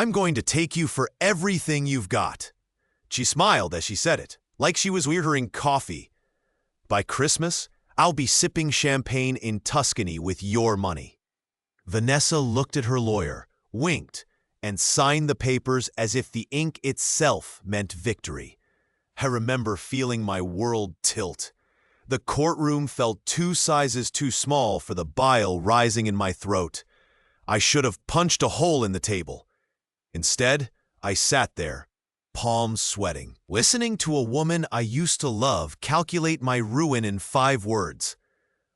I'm going to take you for everything you've got." She smiled as she said it, like she was ordering coffee. "By Christmas, I'll be sipping champagne in Tuscany with your money." Vanessa looked at her lawyer, winked, and signed the papers as if the ink itself meant victory. I remember feeling my world tilt. The courtroom felt 2 sizes too small for the bile rising in my throat. I should have punched a hole in the table. Instead, I sat there, palms sweating, listening to a woman I used to love calculate my ruin in 5 words.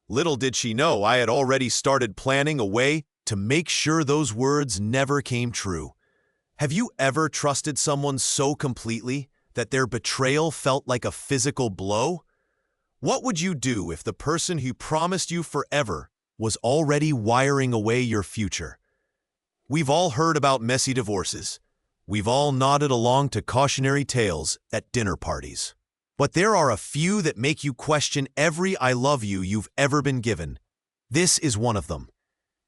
Little did she know I had already started planning a way to make sure those words never came true. Have you ever trusted someone so completely that their betrayal felt like a physical blow? What would you do if the person who promised you forever was already wiring away your future? We've all heard about messy divorces. We've all nodded along to cautionary tales at dinner parties. But there are a few that make you question every "I love you" you've ever been given. This is one of them.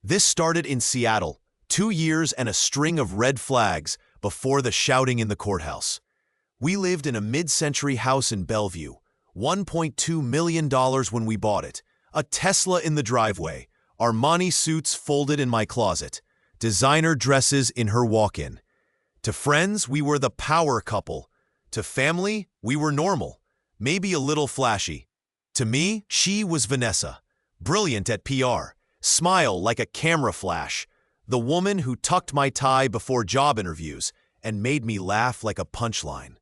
This started in Seattle, 2 years and a string of red flags before the shouting in the courthouse. We lived in a mid-century house in Bellevue, $1.2 million when we bought it, a Tesla in the driveway, Armani suits folded in my closet, designer dresses in her walk-in. To friends, we were the power couple. To family, we were normal, maybe a little flashy. To me, she was Vanessa, brilliant at PR, smile like a camera flash, the woman who tucked my tie before job interviews and made me laugh like a punchline.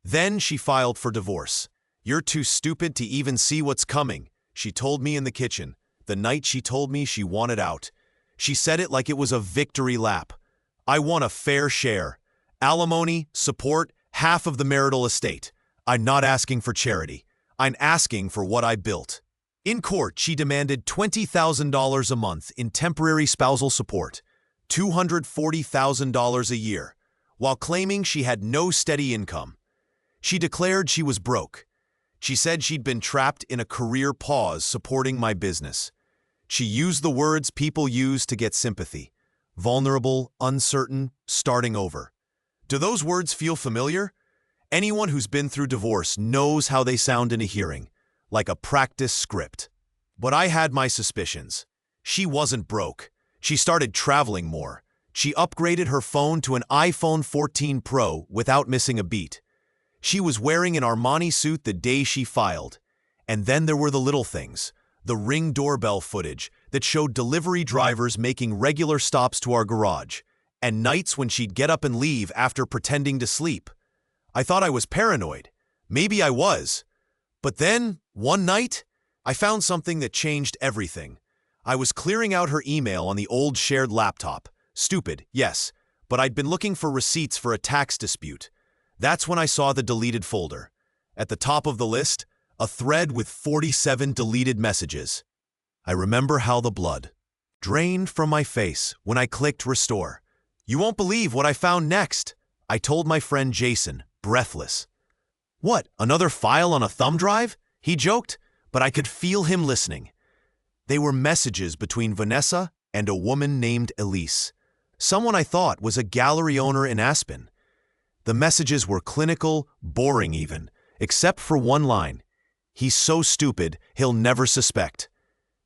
Then she filed for divorce. "You're too stupid to even see what's coming," she told me in the kitchen, the night she told me she wanted out. She said it like it was a victory lap. "I want a fair share. Alimony, support, half of the marital estate. I'm not asking for charity. I'm asking for what I built." In court, she demanded $20,000 a month in temporary spousal support, $240,000 a year, while claiming she had no steady income. She declared she was broke. She said she'd been trapped in a career pause supporting my business. She used the words people use to get sympathy: vulnerable, uncertain, starting over. Do those words feel familiar? Anyone who's been through divorce knows how they sound in a hearing, like a practice script. But I had my suspicions. She wasn't broke. She started traveling more. She upgraded her phone to an iPhone 14 Pro without missing a beat. She was wearing an Armani suit the day she filed. And then there were the little things, the Ring doorbell footage that showed delivery drivers making regular stops to our garage, and nights when she'd get up and leave after pretending to sleep. I thought I was paranoid. Maybe I was. But then, one night, I found something that changed everything. I was clearing out her email on the old shared laptop. Stupid, yes, but I'd been looking for receipts for a tax dispute. That's when I saw the deleted folder. At the top of the list, a thread with 47 deleted messages. I remember how the blood drained from my face when I clicked restore. "You won't believe what I found next," I told my friend Jason, breathless. "What, another file on a thumb drive?" he joked, but I could feel him listening. They were messages between Vanessa and a woman named Elise, someone I thought was a gallery owner in Aspen. The messages were clinical, boring even, except for one line: "He's so stupid, he'll never suspect.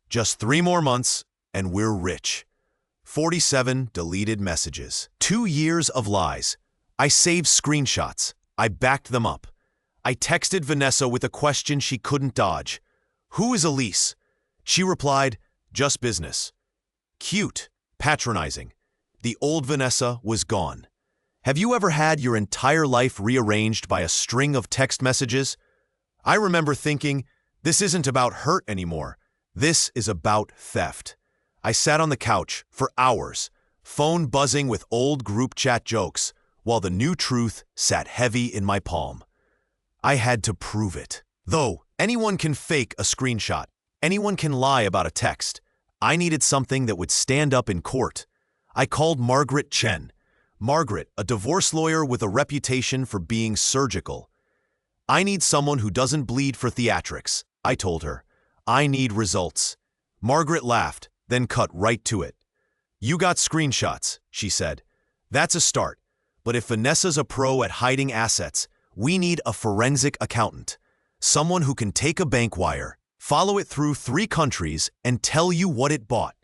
Just 3 more months, and we're rich." 47 deleted messages. 2 years of lies. I saved screenshots. I backed them up. I texted Vanessa with a question she couldn't dodge. "Who is Elise?" She replied, "Just business." Cute, patronizing. The old Vanessa was gone. Have you ever had your entire life rearranged by a string of text messages? I remember thinking, this isn't about hurt anymore. This is about theft. I sat on the couch for hours, phone buzzing with old group chat jokes, while the new truth sat heavy in my palm. I had to prove it. Though anyone can fake a screenshot, anyone can lie about a text, I needed something that would stand up in court. I called Margaret Chen. Margaret, a divorce lawyer with a reputation for being surgical. "I need someone who doesn't bleed for theatrics," I told her. "I need results." Margaret laughed, then cut right to it. "You got screenshots," she said. That's a start. But if Vanessa's a pro at hiding assets, we need a forensic accountant. Someone who can take a bank wire, follow it through 3 countries, and tell you what it bought.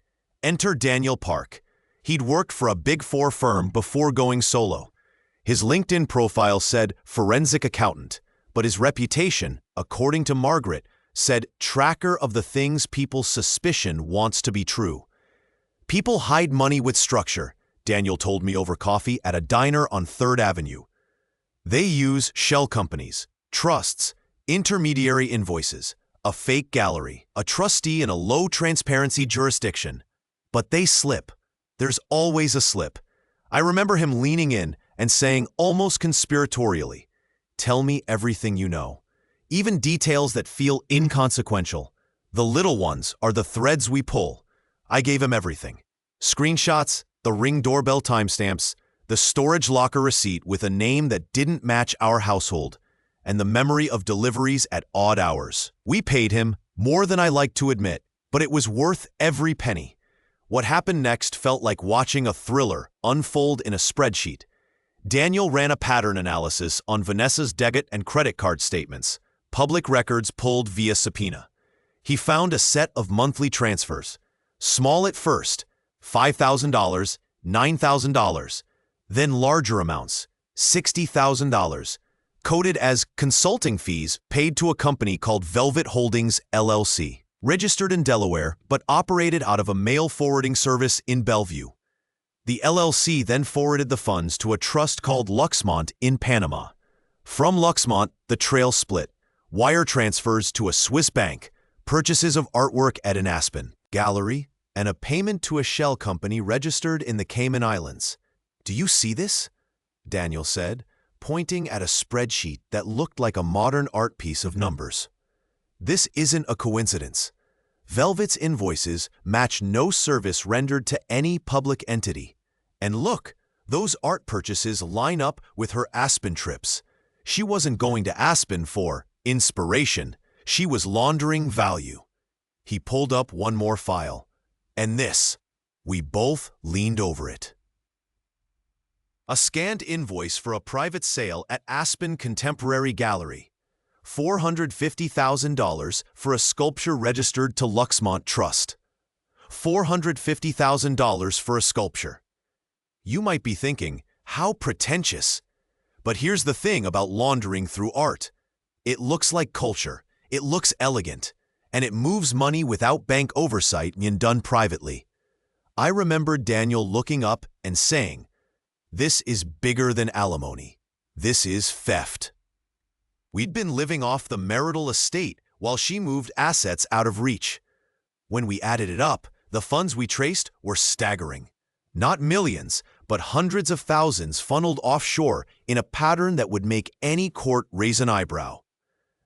Enter Daniel Park. He'd worked for a Big 4 firm before going solo. His LinkedIn profile said forensic accountant, but his reputation, according to Margaret, said tracker of the things people's suspicion wants to be true. People hide money with structure, Daniel told me over coffee at a diner on 3rd Avenue. They use shell companies, trusts, intermediary invoices, a fake gallery, a trustee in a low-transparency jurisdiction. But they slip. There's always a slip. I remember him leaning in and saying almost conspiratorially, "Tell me everything you know. Even details that feel inconsequential. The little ones are the threads we pull." I gave him everything. Screenshots, the Ring doorbell timestamps, the storage locker receipt with a name that didn't match our household, and the memory of deliveries at odd hours. We paid him more than I like to admit, but it was worth every penny. What happened next felt like watching a thriller unfold in a spreadsheet. Daniel ran a pattern analysis on Vanessa's debit and credit card statements, public records pulled via subpoena. He found a set of monthly transfers, small at first, $5,000, $9,000, then larger amounts, $60,000, coded as consulting fees paid to a company called Velvet Holdings, LLC, registered in Delaware but operated out of a mail forwarding service in Bellevue. The LLC then forwarded the funds to a trust called Luxmont in Panama. From Luxmont, the trail split, wire transfers to a Swiss bank, purchases of artwork at an Aspen gallery, and a payment to a shell company registered in the Cayman Islands. "Do you see this?" Daniel said, pointing at a spreadsheet that looked like a modern art piece of numbers. "This isn't a coincidence. Velvet's invoices match no service rendered to any public entity. And look, those art purchases line up with her Aspen trips. She wasn't going to Aspen for inspiration. She was laundering value." He pulled up one more file. And this. We both leaned over it. A scanned invoice for a private sale at Aspen Contemporary Gallery. $450,000 for a sculpture registered to Luxmont Trust. $450,000 for a sculpture. You might be thinking, how pretentious. But here's the thing about laundering through art. It looks like culture, it looks elegant, and it moves money without bank oversight when done privately. I remember Daniel looking up and saying, "This is bigger than alimony. This is theft." We'd been living off the marital estate while she moved assets out of reach. When we added it up, the funds we traced were staggering. Not millions, but hundreds of thousands funneled offshore in a pattern that would make any court raise an eyebrow.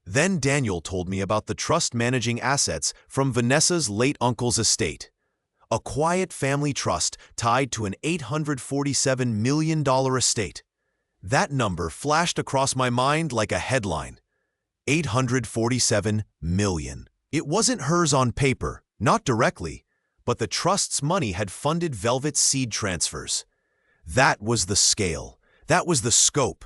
Then Daniel told me about the trust managing assets from Vanessa's late uncle's estate. A quiet family trust tied to an $847 million estate. That number flashed across my mind like a headline. 847 million. It wasn't hers on paper, not directly, but the trust's money had funded Velvet's seed transfers. That was the scale. That was the scope.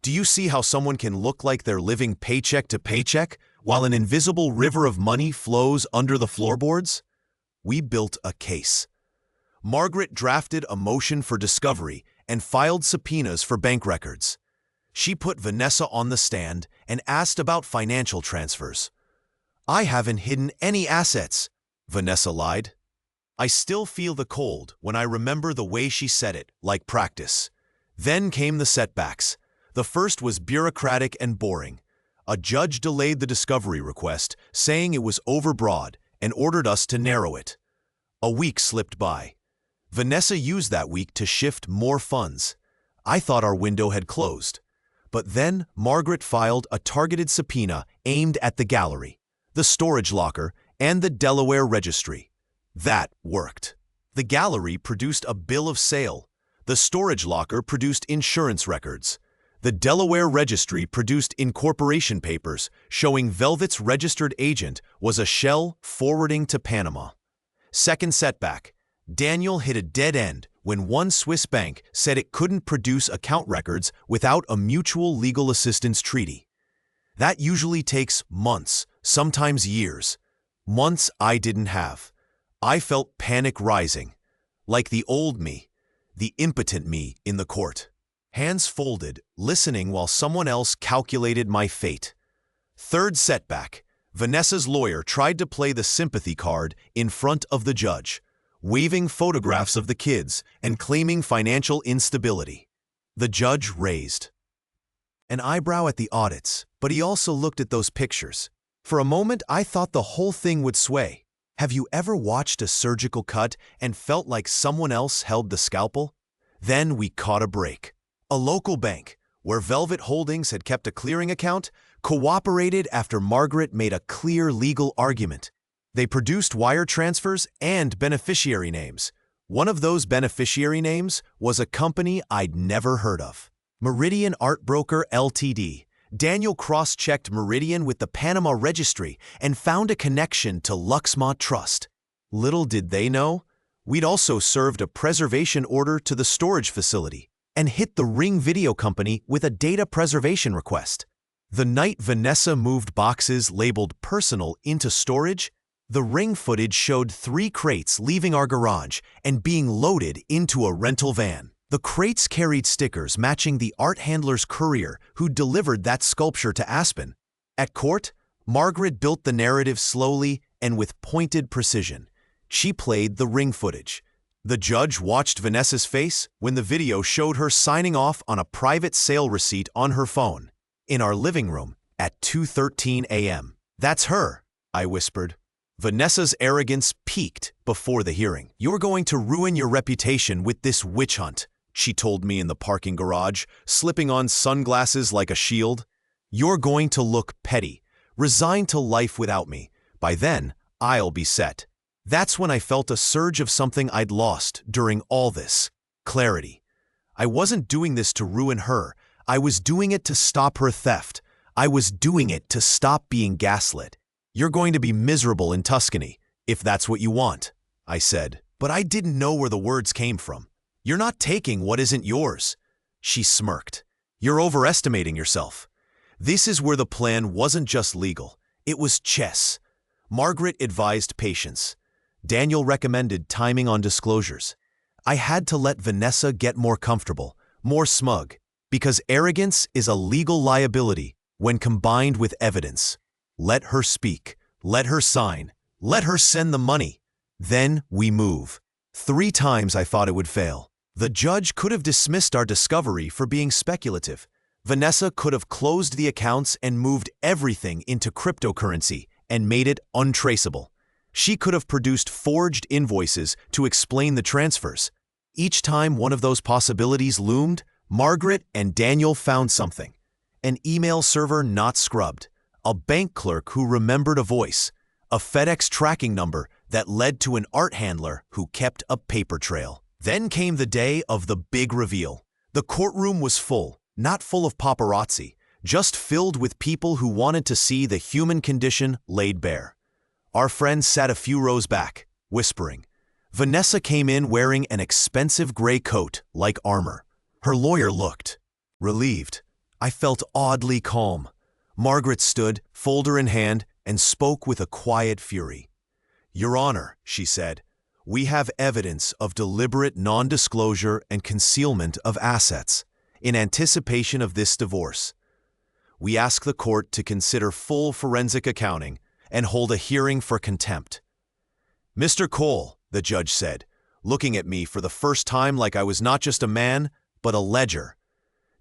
Do you see how someone can look like they're living paycheck to paycheck while an invisible river of money flows under the floorboards? We built a case. Margaret drafted a motion for discovery and filed subpoenas for bank records. She put Vanessa on the stand and asked about financial transfers. "I haven't hidden any assets," Vanessa lied. I still feel the cold when I remember the way she said it, like practice. Then came the setbacks. The first was bureaucratic and boring. A judge delayed the discovery request, saying it was overbroad, and ordered us to narrow it. A week slipped by. Vanessa used that week to shift more funds. I thought our window had closed. But then Margaret filed a targeted subpoena aimed at the gallery, the storage locker, and the Delaware registry. That worked. The gallery produced a bill of sale. The storage locker produced insurance records. The Delaware registry produced incorporation papers showing Velvet's registered agent was a shell forwarding to Panama. Second setback. Daniel hit a dead end when one Swiss bank said it couldn't produce account records without a mutual legal assistance treaty. That usually takes months, sometimes years. Months I didn't have. I felt panic rising, like the old me, the impotent me in the court. Hands folded, listening while someone else calculated my fate. Third setback. Vanessa's lawyer tried to play the sympathy card in front of the judge, waving photographs of the kids and claiming financial instability. The judge raised an eyebrow at the audits, but he also looked at those pictures. For a moment, I thought the whole thing would sway. Have you ever watched a surgical cut and felt like someone else held the scalpel? Then we caught a break. A local bank, where Velvet Holdings had kept a clearing account, cooperated after Margaret made a clear legal argument. They produced wire transfers and beneficiary names. One of those beneficiary names was a company I'd never heard of. Meridian Art Broker Ltd. Daniel cross-checked Meridian with the Panama registry and found a connection to Luxmont Trust. Little did they know, we'd also served a preservation order to the storage facility and hit the Ring Video Company with a data preservation request. The night Vanessa moved boxes labeled personal into storage, the Ring footage showed 3 crates leaving our garage and being loaded into a rental van. The crates carried stickers matching the art handler's courier who delivered that sculpture to Aspen. At court, Margaret built the narrative slowly and with pointed precision. She played the Ring footage. The judge watched Vanessa's face when the video showed her signing off on a private sale receipt on her phone in our living room at 2:13 a.m. "That's her," I whispered. Vanessa's arrogance peaked before the hearing. "You're going to ruin your reputation with this witch hunt," she told me in the parking garage, slipping on sunglasses like a shield. "You're going to look petty, resigned to life without me. By then, I'll be set." That's when I felt a surge of something I'd lost during all this: clarity. I wasn't doing this to ruin her. I was doing it to stop her theft. I was doing it to stop being gaslit. "You're going to be miserable in Tuscany, if that's what you want," I said, but I didn't know where the words came from. "You're not taking what isn't yours." She smirked. "You're overestimating yourself." This is where the plan wasn't just legal. It was chess. Margaret advised patience. Daniel recommended timing on disclosures. I had to let Vanessa get more comfortable, more smug, because arrogance is a legal liability when combined with evidence. Let her speak. Let her sign. Let her send the money. Then we move. 3 times I thought it would fail. The judge could have dismissed our discovery for being speculative. Vanessa could have closed the accounts and moved everything into cryptocurrency and made it untraceable. She could have produced forged invoices to explain the transfers. Each time one of those possibilities loomed, Margaret and Daniel found something: an email server not scrubbed, a bank clerk who remembered a voice, a FedEx tracking number that led to an art handler who kept a paper trail. Then came the day of the big reveal. The courtroom was full, not full of paparazzi, just filled with people who wanted to see the human condition laid bare. Our friends sat a few rows back, whispering. Vanessa came in wearing an expensive gray coat, like armor. Her lawyer looked relieved. I felt oddly calm. Margaret stood, folder in hand, and spoke with a quiet fury. "Your Honor," she said, "we have evidence of deliberate non-disclosure and concealment of assets in anticipation of this divorce. We ask the court to consider full forensic accounting and hold a hearing for contempt." "Mr. Cole," the judge said, looking at me for the first time like I was not just a man, but a ledger,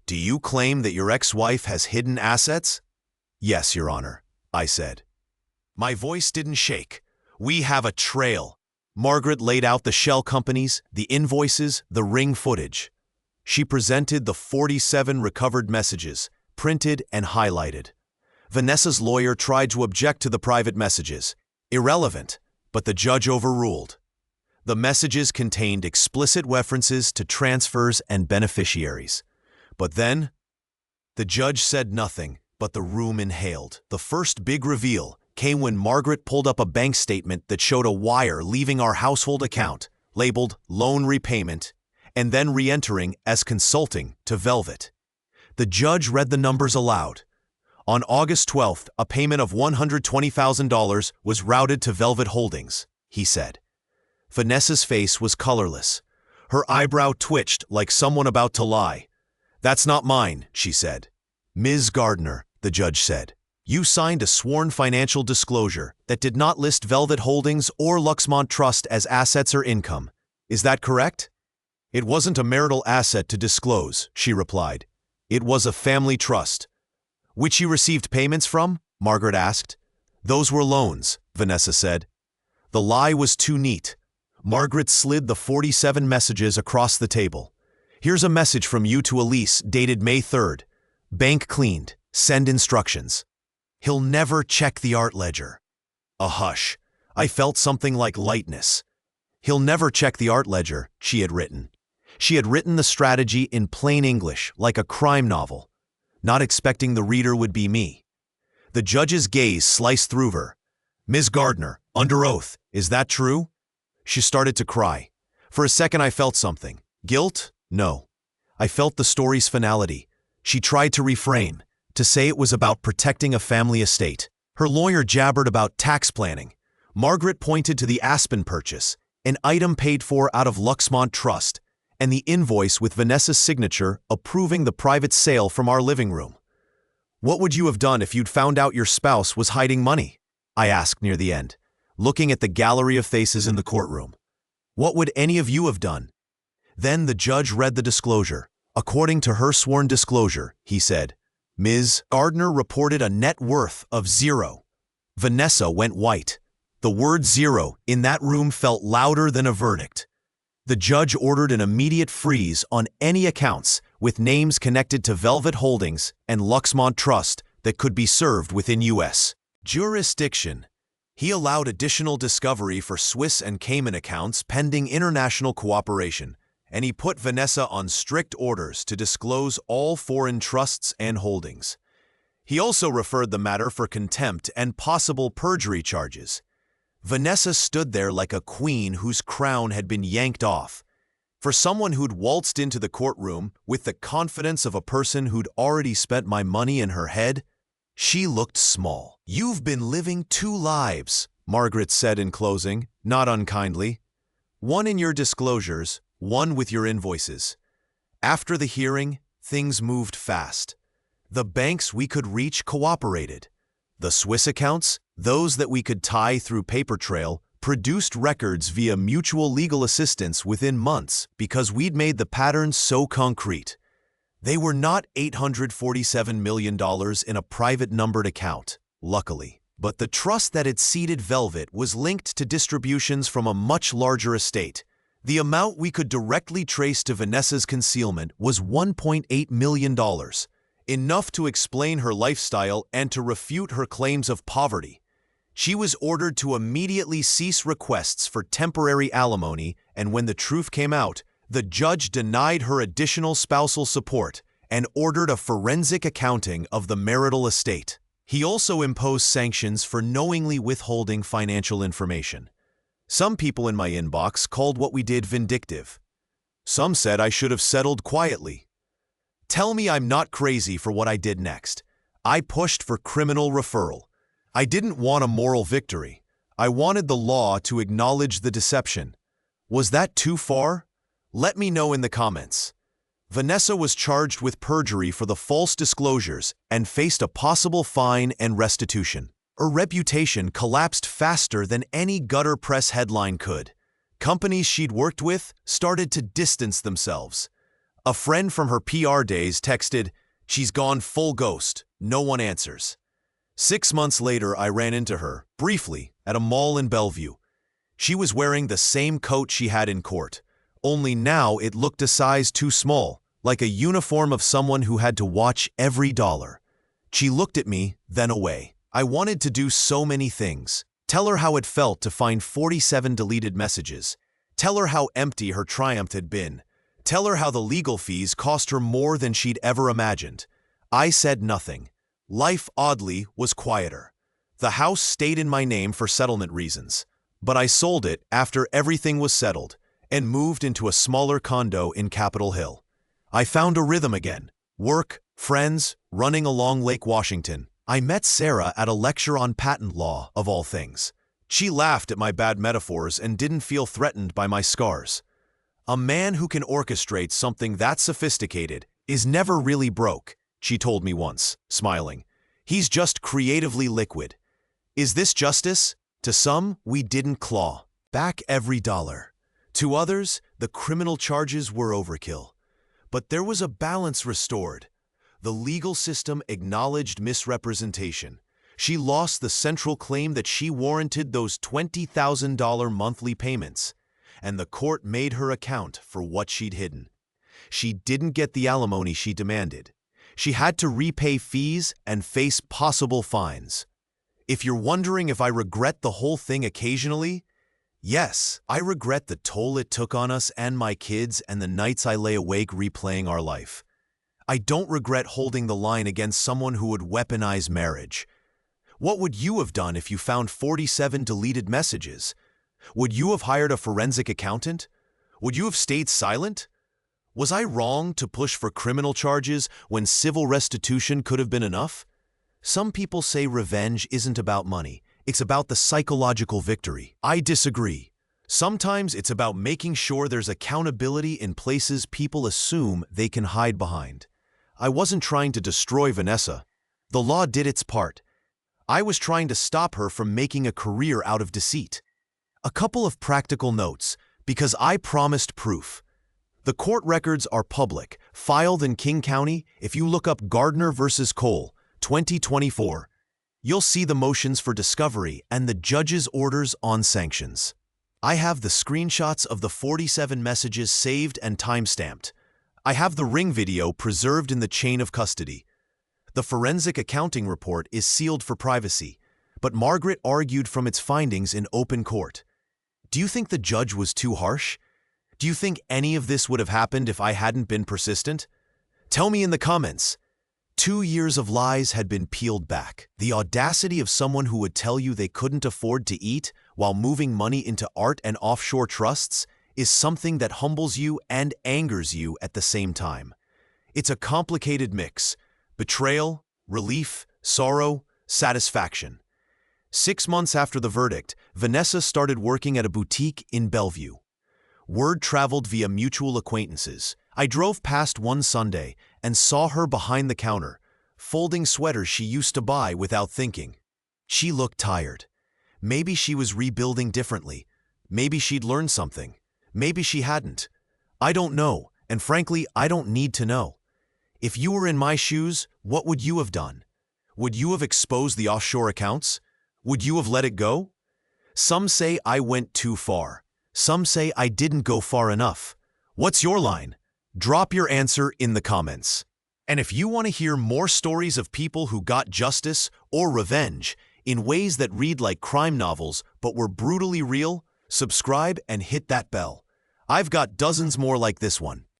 "do you claim that your ex-wife has hidden assets?" "Yes, Your Honor," I said. My voice didn't shake. "We have a trail." Margaret laid out the shell companies, the invoices, the Ring footage. She presented the 47 recovered messages, printed and highlighted. Vanessa's lawyer tried to object to the private messages. Irrelevant, but the judge overruled. The messages contained explicit references to transfers and beneficiaries. But then, the judge said nothing, but the room inhaled. The first big reveal came when Margaret pulled up a bank statement that showed a wire leaving our household account, labeled loan repayment, and then re-entering as consulting to Velvet. The judge read the numbers aloud. On August 12th, a payment of $120,000 was routed to Velvet Holdings, he said. Vanessa's face was colorless. Her eyebrow twitched like someone about to lie. "That's not mine," she said. "Ms. Gardner," the judge said, "you signed a sworn financial disclosure that did not list Velvet Holdings or Luxmont Trust as assets or income. Is that correct?" "It wasn't a marital asset to disclose," she replied. "It was a family trust." "Which you received payments from?" Margaret asked. "Those were loans," Vanessa said. The lie was too neat. Margaret slid the 47 messages across the table. "Here's a message from you to Elise dated May 3rd. Bank cleaned. Send instructions. He'll never check the art ledger." A hush. I felt something like lightness. "He'll never check the art ledger," she had written. She had written the strategy in plain English, like a crime novel, not expecting the reader would be me. The judge's gaze sliced through her. "Ms. Gardner, under oath, is that true?" She started to cry. For a second I felt something. Guilt? No. I felt the story's finality. She tried to reframe, to say it was about protecting a family estate. Her lawyer jabbered about tax planning. Margaret pointed to the Aspen purchase, an item paid for out of Luxmont Trust, and the invoice with Vanessa's signature approving the private sale from our living room. "What would you have done if you'd found out your spouse was hiding money?" I asked near the end, looking at the gallery of faces in the courtroom. "What would any of you have done?" Then the judge read the disclosure. According to her sworn disclosure, he said, "Ms. Gardner reported a net worth of $0. Vanessa went white. The word "zero" in that room felt louder than a verdict. The judge ordered an immediate freeze on any accounts with names connected to Velvet Holdings and Luxmont Trust that could be served within U.S. jurisdiction. He allowed additional discovery for Swiss and Cayman accounts pending international cooperation, and he put Vanessa on strict orders to disclose all foreign trusts and holdings. He also referred the matter for contempt and possible perjury charges. Vanessa stood there like a queen whose crown had been yanked off. For someone who'd waltzed into the courtroom with the confidence of a person who'd already spent my money in her head, she looked small. "You've been living two lives," Margaret said in closing, not unkindly. "One in your disclosures, one with your invoices." After the hearing, things moved fast. The banks we could reach cooperated. The Swiss accounts, those that we could tie through paper trail, produced records via mutual legal assistance within months because we'd made the patterns so concrete. They were not $847 million in a private numbered account, luckily. But the trust that had seeded Velvet was linked to distributions from a much larger estate. The amount we could directly trace to Vanessa's concealment was $1.8 million, enough to explain her lifestyle and to refute her claims of poverty. She was ordered to immediately cease requests for temporary alimony, and when the truth came out, the judge denied her additional spousal support and ordered a forensic accounting of the marital estate. He also imposed sanctions for knowingly withholding financial information. Some people in my inbox called what we did vindictive. Some said I should have settled quietly. Tell me I'm not crazy for what I did next. I pushed for criminal referral. I didn't want a moral victory. I wanted the law to acknowledge the deception. Was that too far? Let me know in the comments. Vanessa was charged with perjury for the false disclosures and faced a possible fine and restitution. Her reputation collapsed faster than any gutter press headline could. Companies she'd worked with started to distance themselves. A friend from her PR days texted, "She's gone full ghost. No one answers." 6 months later, I ran into her, briefly, at a mall in Bellevue. She was wearing the same coat she had in court, only now it looked a size too small, like a uniform of someone who had to watch every dollar. She looked at me, then away. I wanted to do so many things. Tell her how it felt to find 47 deleted messages. Tell her how empty her triumph had been. Tell her how the legal fees cost her more than she'd ever imagined. I said nothing. Life, oddly, was quieter. The house stayed in my name for settlement reasons, but I sold it after everything was settled, and moved into a smaller condo in Capitol Hill. I found a rhythm again. Work, friends, running along Lake Washington. I met Sarah at a lecture on patent law, of all things. She laughed at my bad metaphors and didn't feel threatened by my scars. A man who can orchestrate something that sophisticated is never really broke, she told me once, smiling. He's just creatively liquid. Is this justice? To some, we didn't claw back every dollar. To others, the criminal charges were overkill. But there was a balance restored. The legal system acknowledged misrepresentation. She lost the central claim that she warranted those $20,000 monthly payments, and the court made her account for what she'd hidden. She didn't get the alimony she demanded. She had to repay fees and face possible fines. If you're wondering if I regret the whole thing occasionally, yes, I regret the toll it took on us and my kids and the nights I lay awake replaying our life. I don't regret holding the line against someone who would weaponize marriage. What would you have done if you found 47 deleted messages? Would you have hired a forensic accountant? Would you have stayed silent? Was I wrong to push for criminal charges when civil restitution could have been enough? Some people say revenge isn't about money. It's about the psychological victory. I disagree. Sometimes it's about making sure there's accountability in places people assume they can hide behind. I wasn't trying to destroy Vanessa. The law did its part. I was trying to stop her from making a career out of deceit. A couple of practical notes, because I promised proof. The court records are public, filed in King County. If you look up Gardner versus Cole, 2024, you'll see the motions for discovery and the judge's orders on sanctions. I have the screenshots of the 47 messages saved and time-stamped. I have the ring video preserved in the chain of custody. The forensic accounting report is sealed for privacy, but Margaret argued from its findings in open court. Do you think the judge was too harsh? Do you think any of this would have happened if I hadn't been persistent? Tell me in the comments. 2 years of lies had been peeled back. The audacity of someone who would tell you they couldn't afford to eat while moving money into art and offshore trusts is something that humbles you and angers you at the same time. It's a complicated mix: betrayal, relief, sorrow, satisfaction. 6 months after the verdict, Vanessa started working at a boutique in Bellevue. Word traveled via mutual acquaintances. I drove past one Sunday and saw her behind the counter, folding sweaters she used to buy without thinking. She looked tired. Maybe she was rebuilding differently. Maybe she'd learned something. Maybe she hadn't. I don't know, and frankly, I don't need to know. If you were in my shoes, what would you have done? Would you have exposed the offshore accounts? Would you have let it go? Some say I went too far. Some say I didn't go far enough. What's your line? Drop your answer in the comments. And if you want to hear more stories of people who got justice or revenge in ways that read like crime novels but were brutally real, subscribe and hit that bell. I've got dozens more like this one.